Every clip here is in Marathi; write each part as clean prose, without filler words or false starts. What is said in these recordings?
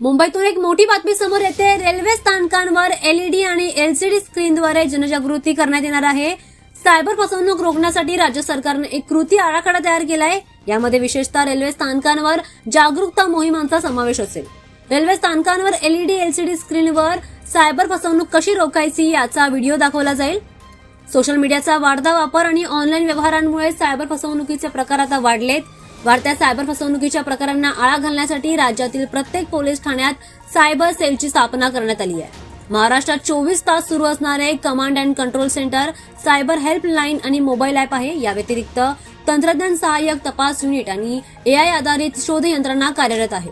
मुंबईतून एक मोठी बातमी समोर येते। रेल्वे स्थानकांवर एलईडी आणि एलसीडी स्क्रीनद्वारे जनजागृती करण्यात येणार आहे। सायबर फसवणूक रोखण्यासाठी राज्य सरकारने एक कृती आराखडा तयार केलाय। यामध्ये विशेषतः रेल्वे स्थानकांवर जागरूकता मोहिमांचा समावेश असेल। रेल्वे स्थानकांवर एलईडी एलसीडी स्क्रीनवर सायबर फसवणूक कशी रोखायची याचा व्हिडिओ दाखवला जाईल। सोशल मीडियाचा वाढता वापर आणि ऑनलाईन व्यवहारांमुळे सायबर फसवणुकीचे प्रकार आता वाढलेत। वाढत्या सायबर फसवणुकीच्या प्रकारांना आळा घालण्यासाठी राज्यातील प्रत्येक पोलीस ठाण्यात सायबर सेलची स्थापना करण्यात आली आहे। महाराष्ट्रात 24 तास सुरू असणारे command and control centre, cyber helpline आणि मोबाईल ॲप आहे। या व्यतिरिक्त तंत्रज्ञान सहाय्यक तपास युनिट आणि एआय आधारित शोध यंत्रणा कार्यरत आहे।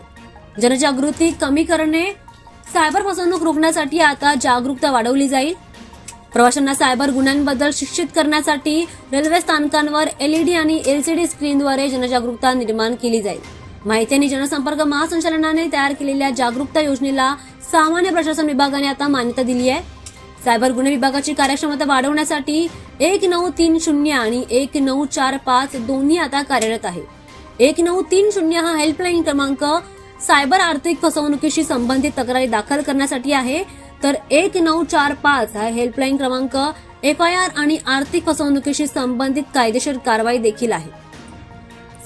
जनजागृती कमी करणे, सायबर फसवणूक रोखण्यासाठी आता जागरूकता वाढवली जाईल। प्रवाशांना सायबर गुन्ह्यांबद्दल शिक्षित करण्यासाठी रेल्वे स्थानकांवर एलईडी आणि एलसीडी स्क्रीनद्वारे जनजागरूकता निर्माण केली जाईल। माहिती आणि जनसंपर्क महासंचालनाने तयार केलेल्या जागरूकता योजनेला सामान्य प्रशासन विभागाने आता मान्यता दिली आहे। सायबर गुन्हे विभागाची कार्यक्षमता वाढवण्यासाठी 1930 आणि 1945 दोन्ही आता कार्यरत आहे। 1930 हा हेल्पलाईन क्रमांक सायबर आर्थिक फसवणुकीशी संबंधित तक्रारी दाखल करण्यासाठी आहे, तर 1945 हा हेल्पलाईन क्रमांक एफआयआर आणि आर्थिक फसवणुकीशी संबंधित कायदेशीर कारवाई देखील आहे।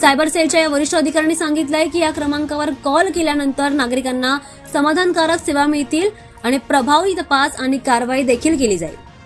सायबर सेलच्या या वरिष्ठ अधिकाऱ्यांनी सांगितलंय की या क्रमांकावर कॉल केल्यानंतर नागरिकांना समाधानकारक सेवा मिळतील आणि प्रभावी तपास आणि कारवाई देखील केली जाईल।